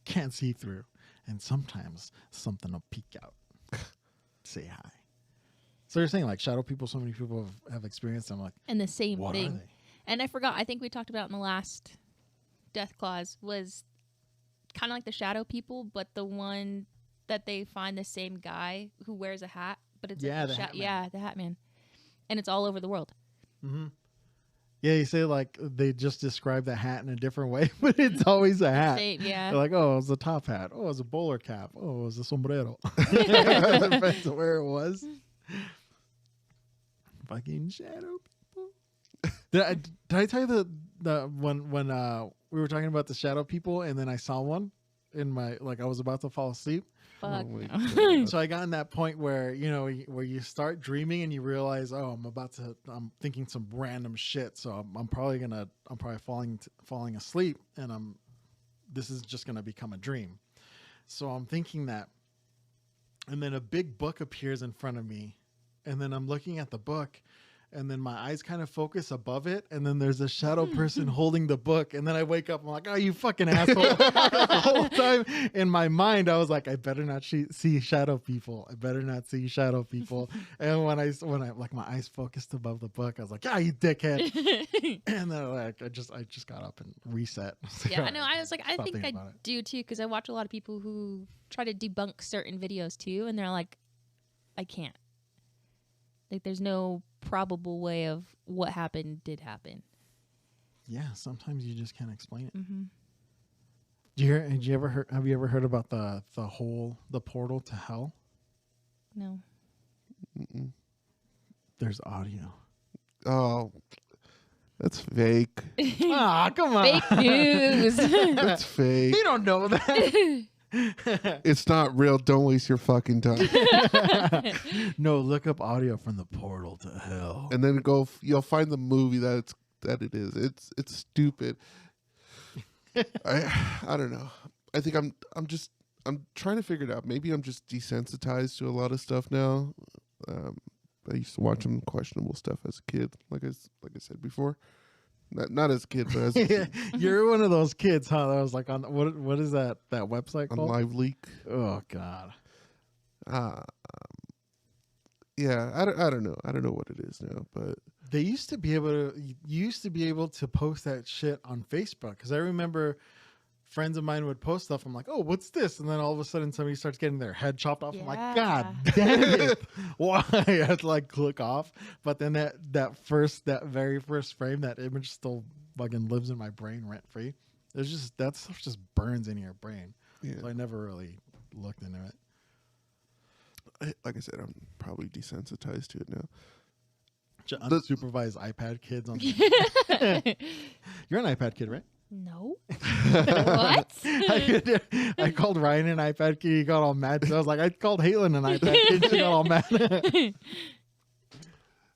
can't see through. And sometimes something will peek out. Say hi. So you're saying like shadow people, so many people have experienced them. Like, And the same what thing. are they? And I forgot, I think we talked about in the last Death Clause was kind of like the shadow people, but the one that they find the same guy who wears a hat, but it's Yeah, like the Hat Man. yeah, the Hat Man. And it's all over the world. Mm-hmm. Yeah, you say like they just describe the hat in a different way, but it's always a hat. Yeah. They're like, oh, it was a top hat. Oh, it was a bowler cap. Oh, it was a sombrero. Depends on where it was. Fucking shadow people. Did I tell you the when we were talking about the shadow people and then I saw one in my, like I was about to fall asleep. Fuck. Oh my no. God. So I got in that point where, you know, where you start dreaming and you realize, oh, I'm thinking some random shit. So I'm probably falling asleep and this is just going to become a dream. So I'm thinking that, and then a big book appears in front of me and then I'm looking at the book and then my eyes kind of focus above it and then there's a shadow person holding the book and then I wake up, I'm like, oh, you fucking asshole. The whole time in my mind I was like, I better not see shadow people. I better not see shadow people. And when I like my eyes focused above the book, I was like, ah, you dickhead. And then like I just got up and reset. Yeah, I know. I was like, I Stop think I thinking about it. do too, because I watch a lot of people who try to debunk certain videos too, and they're like, I can't. Like, there's no probable way of what happened did happen. Yeah, sometimes you just can't explain it. Mm-hmm. Have you ever heard about the portal to hell? No. Mm-mm. There's audio. Oh, that's fake. Ah, come on. Fake news. That's fake. You don't know that. It's not real. Don't waste your fucking time. No, look up audio from the portal to hell. And then you'll find the movie that it is. It's stupid. I don't know. I think I'm trying to figure it out. Maybe I'm just desensitized to a lot of stuff now. I used to watch some questionable stuff as a kid, like I said before. Not as a kid, but as a kid. You're one of those kids, huh? That was like on what is that website On called? Live Leak. Oh God. Yeah, I don't know. I don't know what it is now, but They used to be able to post that shit on Facebook, because I remember friends of mine would post stuff. I'm like, oh, what's this? And then all of a sudden somebody starts getting their head chopped off. I'm like, God damn it. Why? I had to like click off. But then that very first frame, that image still fucking lives in my brain rent free. There's just, that stuff just burns in your brain. yeah. So I never really looked into it. Like I said, I'm probably desensitized to it now. Unsupervised iPad kids on. You're an iPad kid, right? No. What? I called Ryan an iPad kid. He got all mad. So I was like, I called Halen an iPad kid. She got all mad.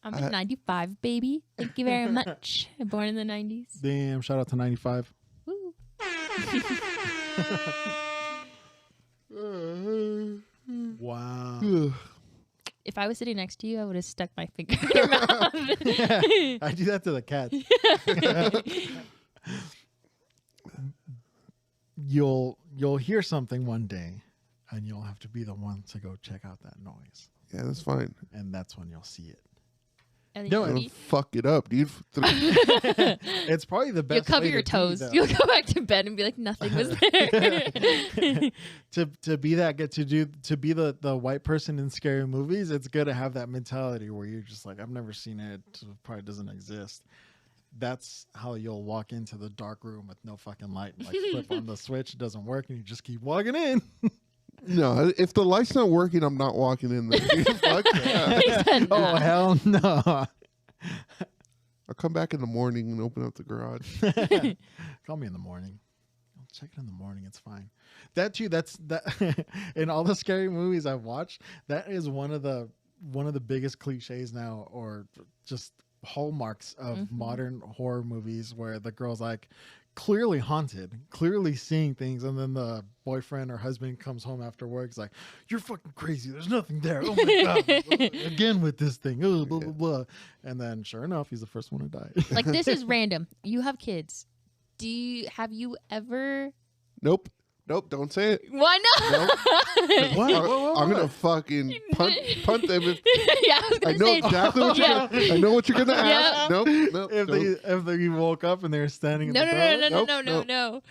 I'm a 95 baby. Thank you very much. I'm born in the 90s. Damn! Shout out to 95. Woo. Wow. If I was sitting next to you, I would have stuck my finger in your mouth. I do that to the cats. You'll hear something one day, and you'll have to be the one to go check out that noise, Yeah, that's fine. and that's when you'll see it. And then No, you'll I'm be- gonna fuck it up, dude. It's probably the best. You'll cover way your to be, toes. though. You'll go back to bed and be like, nothing was there. to be the white person in scary movies. It's good to have that mentality where you're just like, I've never seen it. So it probably doesn't exist. That's how you'll walk into the dark room with no fucking light. Like flip on the switch, it doesn't work, and you just keep walking in. No, if the light's not working, I'm not walking in there. Dude. Fuck that. He said, Oh "Nah." hell no! I'll come back in the morning and open up the garage. Call me in the morning. I'll check it in the morning. It's fine. That too. That's that. In all the scary movies I've watched, that is one of the biggest cliches now, or just hallmarks of modern horror movies, where the girl's like clearly haunted, clearly seeing things, and then the boyfriend or husband comes home after work. It's like, you're fucking crazy. There's nothing there. Oh my god! Again with this thing. Oh, blah blah blah. And then sure enough, he's the first one to die. Like, this is random. You have kids. Have you ever? Nope. Don't say it. Why not? What? I'm gonna fucking punt them. Yeah, I was I gonna know say. exactly what Yeah. I know what you're gonna ask. Yeah. Nope. If they woke up and they were standing in No, the no, toilet, no, no, Nope, no, no, nope. no.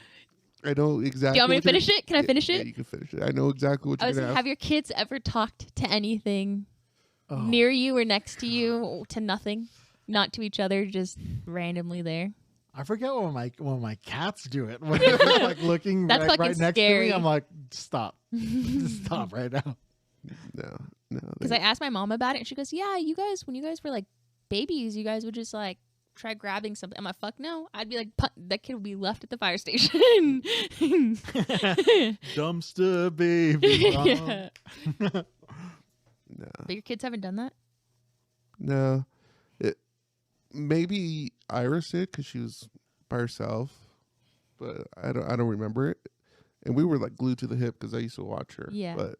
I know exactly. Do you want me to what you're- finish it? Can I finish Yeah, it? you can finish it. I know exactly what I you're was gonna have ask. your kids ever talked to anything Oh. near you or next to you, to nothing, not to each other, just randomly there? I forget when my cats do it. When they're just like looking That's right fucking next to scary. me, I'm like, stop. Just stop right now. No. Because I asked my mom about it, and she goes, "Yeah, you guys, when you guys were like babies, you guys would just like try grabbing something." I'm like, "Fuck no!" I'd be like, "That kid would be left at the fire station." Dumpster baby. Yeah. No. But your kids haven't done that. No. Maybe Iris did because she was by herself, but I don't remember it. And we were like glued to the hip because I used to watch her. Yeah. But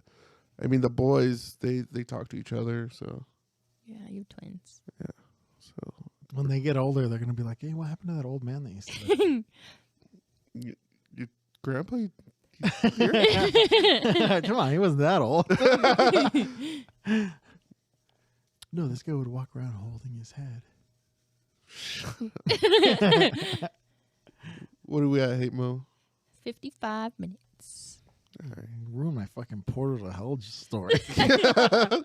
I mean, the boys they talk to each other, so Yeah, you have twins. so When they get older, they're gonna be like, "Hey, what happened to that old man that used to live?" your grandpa. Come on, he wasn't that old. No, this guy would walk around holding his head. What do we at, Hate Mo? 55 minutes. All right. Ruined my fucking portal to hell story. I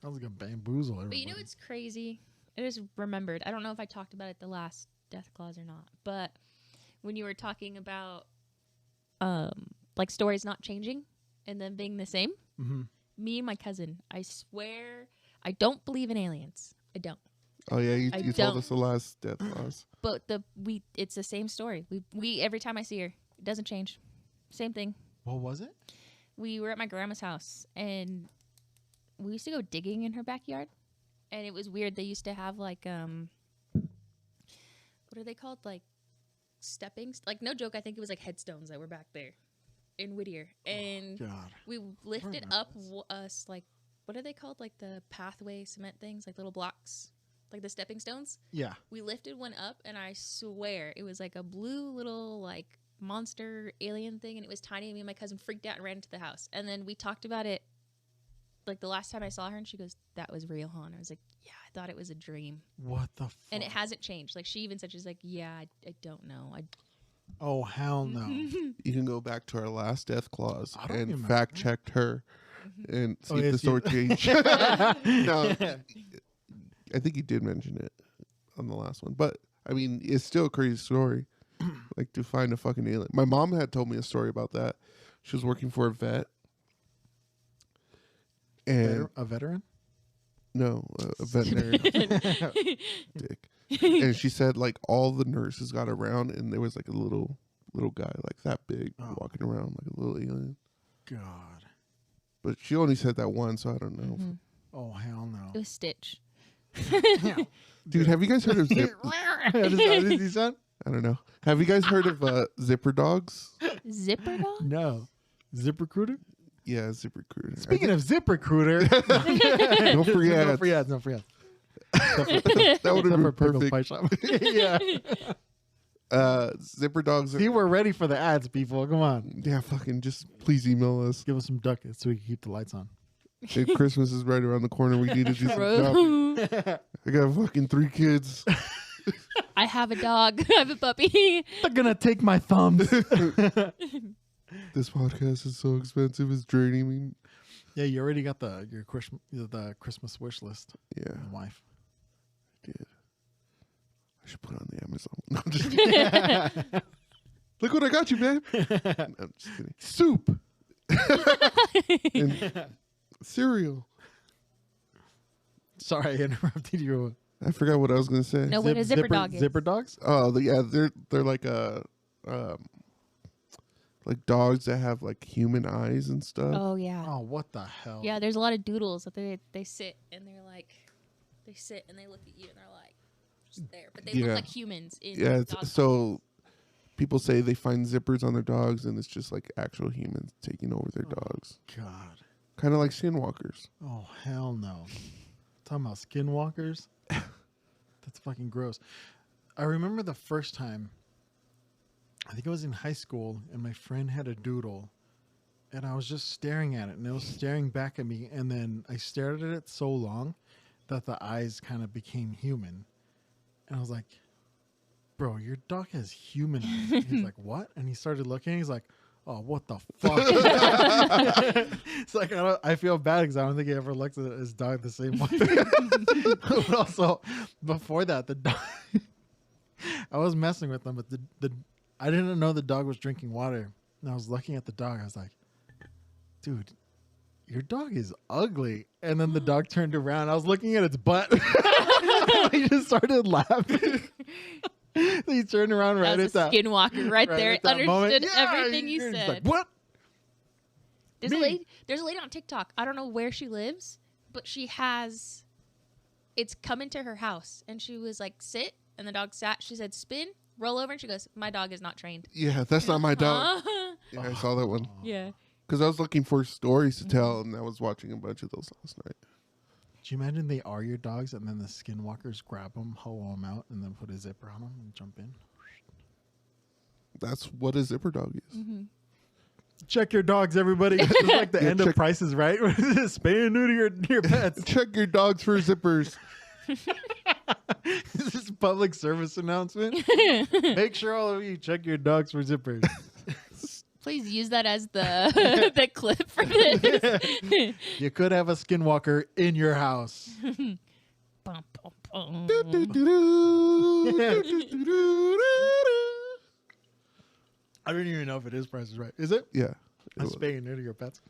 was gonna bamboozle everybody. But you know what's crazy? I just remembered. I don't know if I talked about it the last Death Clause or not, but when you were talking about like stories not changing and then being the same. Mm-hmm. Me and my cousin, I swear, I don't believe in aliens. I don't. Oh yeah, you I told don't. us the last Death Claws. But it's the same story. We every time I see her, it doesn't change. Same thing. What was it? We were at my grandma's house and we used to go digging in her backyard, and it was weird. They used to have like what are they called? Like like no joke. I think it was like headstones that were back there in Whittier, and God. we lifted up us like what are they called? Like the pathway cement things, like little blocks, like the stepping stones. Yeah. We lifted one up, and I swear it was like a blue little like monster alien thing, and it was tiny. And me and my cousin freaked out and ran into the house. And then we talked about it like the last time I saw her, and she goes, "That was real, huh?" And I was like, "Yeah, I thought it was a dream." What the fuck? And it hasn't changed. Like she even said, she's like, "Yeah, I don't know." Oh, hell no. You can go back to our last Death Claws I don't and remember. fact checked her and see if the yes, story you- changed. No, I think he did mention it on the last one, but I mean, it's still a crazy story. Like to find a fucking alien. My mom had told me a story about that. She was working for a vet, and A veteran? no, a veterinarian dick. And she said like all the nurses got around, and there was like a little guy like that big Oh. walking around like a little alien. God. But she only said that once, so I don't know. Oh, hell It no. was Stitch. Dude, have you guys heard of What does he sound? I don't know. Have you guys heard of zipper dogs? Zipper dog? No. ZipRecruiter? Yeah, ZipRecruiter. Speaking of ZipRecruiter. Don't forget. No free ads, no free ads. That would have been Pickles perfect. Pie Shop. Yeah. Zipper dogs See, are, we're ready for the ads, people. Come on. yeah, fucking just please email us. Give us some ducats so we can keep the lights on. And Christmas is right around the corner. We need to do some shopping. True. I got fucking 3 kids. I have a dog. I have a puppy. They're gonna take my thumbs. This podcast is so expensive. It's draining me. Yeah, you already got the Christmas wish list. Yeah, My wife. I did. I should put it on the Amazon. No, I'm just kidding. Look what I got you, man. No, I'm just kidding. Soup. And cereal. Sorry, I interrupted you. I forgot what I was gonna say. No, what a zipper dog is. Zipper dogs? Oh, yeah, they're like like dogs that have like human eyes and stuff. Oh yeah. Oh, what the hell? Yeah, there's a lot of doodles that they sit and they're like, they sit and they look at you and they're like, just there, but they Yeah. look like humans. In Yeah, dog so people say they find zippers on their dogs, and it's just like actual humans taking over their dogs, God. kind of like skinwalkers. Oh, hell no. Talking about skinwalkers? That's fucking gross. I remember the first time, I think I was in high school, and my friend had a doodle, and I was just staring at it, and it was staring back at me, and then I stared at it so long that the eyes kind of became human. And I was like, bro, your dog has human eyes. He's like, what? And he started looking, he's like, oh, what the fuck? It's like, I feel bad because I don't think he ever looked at his dog the same way. But also, before that, the dog, I was messing with him, but I didn't know the dog was drinking water. And I was looking at the dog. I was like, dude, your dog is ugly. And then the dog turned around. I was looking at its butt. He just started laughing. He turned around right That at was a that. skinwalker right there. at that moment. Understood Yeah, everything you you're just said. like, what? There's a Me. lady on TikTok. I don't know where she lives, but she has. It's come into her house, and she was like, "Sit," and the dog sat. She said, "Spin, roll over," and she goes, "My dog is not trained." Yeah, that's not my dog. Huh? Yeah, I saw that one Yeah. because I was looking for stories to tell, and I was watching a bunch of those last night. Do you imagine they are your dogs and then the skinwalkers grab them, hoe them out, and then put a zipper on them and jump in? That's what a zipper dog is. Check your dogs, everybody. It's like the Yeah, end of check- Price is Right. Spay and neuter your pets. Check your dogs for zippers. This is a public service announcement. Make sure all of you check your dogs for zippers. Please use that as the the clip for this. You could have a skinwalker in your house. Bum, bum, bum. I don't even know if it is Price is Right. Is it? Yeah. I'm spaying and neuter your pets.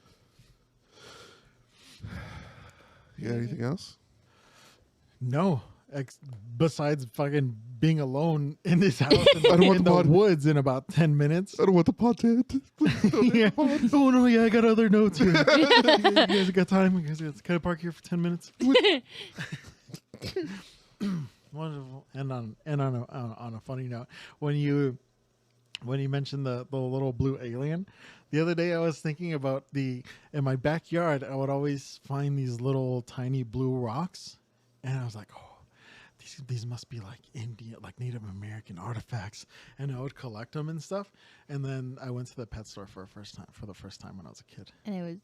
You got anything else? No. Besides fucking being alone in this house in, I don't want in the the pod. woods in about 10 minutes. I don't want the pod to end. Yeah. Oh, no, yeah, I got other notes here. You guys got time? You guys can I park here for 10 minutes? Wonderful. And on a funny note, when you mentioned the little blue alien, the other day I was thinking about in my backyard I would always find these little tiny blue rocks, and I was like, oh, these must be like Indian, like Native American artifacts, and I would collect them and stuff. And then I went to the pet store for the first time when I was a kid. And it was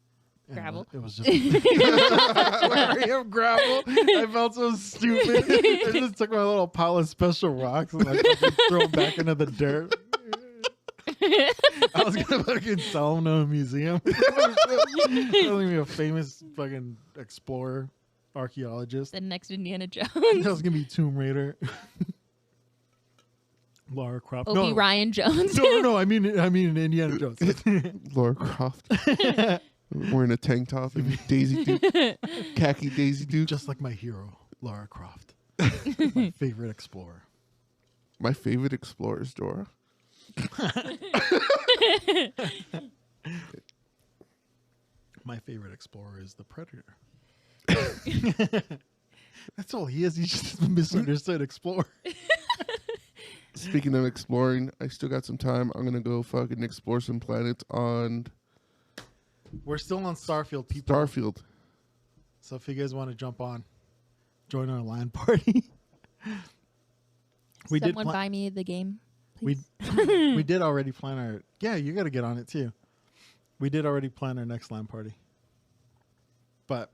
And gravel. It was just flurry of gravel. I felt so stupid. I just took my little pile of special rocks and like throw them back into the dirt. I was gonna fucking sell them to a museum. I was gonna be a famous fucking explorer, archaeologist. The next Indiana Jones. That was gonna be Tomb Raider. Lara Croft. Opie Ryan Jones. No. I mean Indiana Jones. Laura Croft. Wearing a tank top and Daisy Duke. Khaki Daisy Duke. Just like my hero, Lara Croft. My favorite explorer. My favorite explorer is Dora. My favorite explorer is the Predator. That's all he is. He's just a misunderstood explorer. Speaking of exploring, I still got some time. I'm gonna go fucking explore some planets on We're still on Starfield, people. Starfield. So if you guys want to jump on, join our LAN party. Someone buy me the game, please. We did already plan our. Yeah, you got to get on it too. We did already plan our next LAN party. But,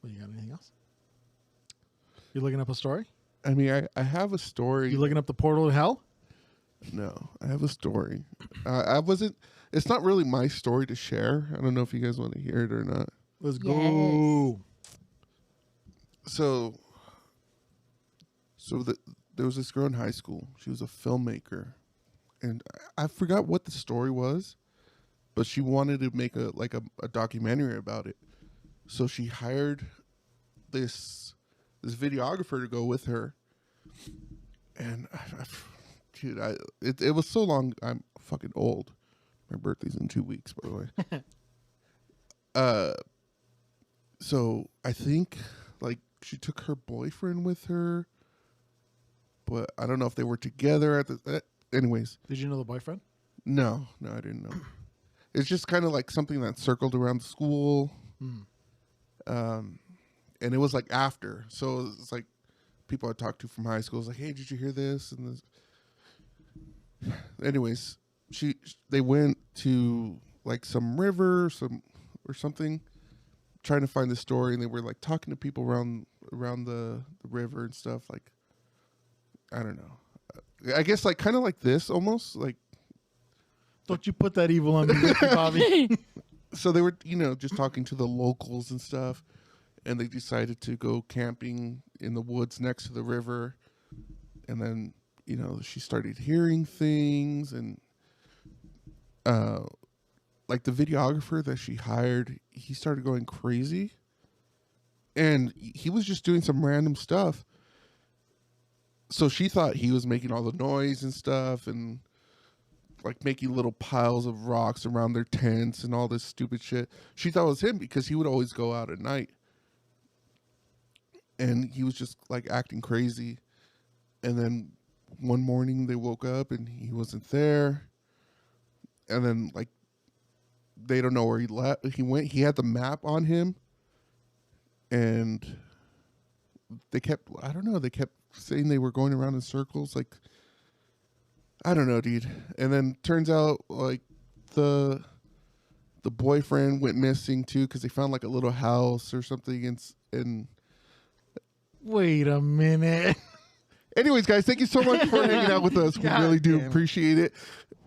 well, you got anything else? You looking up a story? I mean, I have a story. You looking up the portal to hell? No, I have a story. I wasn't. It's not really my story to share. I don't know if you guys want to hear it or not. Let's go. So there was this girl in high school. She was a filmmaker, and I forgot what the story was, but she wanted to make a documentary about it. So she hired this videographer to go with her, and it was so long. I'm fucking old. My birthday's in 2 weeks, by the way. So I think like she took her boyfriend with her, but I don't know if they were together at the. Anyways, Did you know the boyfriend? no, I didn't know. It's just kind of like something that circled around the school, and it was like after. So it's like people I talked to from high school was like, "Hey, did you hear this?" And this. Anyways, they went to like some river, or something, trying to find the story, and they were like talking to people around the river and stuff. Like, I don't know. I guess like kind of like this almost like. Don't you put that evil on me, Ricky Bobby. So they were, just talking to the locals and stuff, and they decided to go camping in the woods next to the river. And then, she started hearing things, and like the videographer that she hired, he started going crazy, and he was just doing some random stuff. So she thought he was making all the noise and stuff, and like making little piles of rocks around their tents and all this stupid shit. She thought it was him because he would always go out at night. And he was just like acting crazy. And then one morning they woke up and he wasn't there. And then like they don't know where he went. He had the map on him. And they kept saying they were going around in circles, like I don't know, dude. And then turns out like the boyfriend went missing too because they found like a little house or something. And Wait a minute. anyways, guys, thank you so much for hanging out with us. We God really do damn it. appreciate it.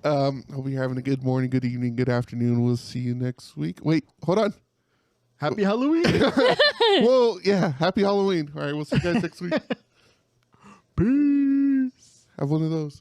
Hope you're having a good morning, good evening, good afternoon. We'll see you next week. Wait, hold on. Happy Halloween. Well, yeah, happy Halloween. All right, we'll see you guys next week. Peace. Have one of those.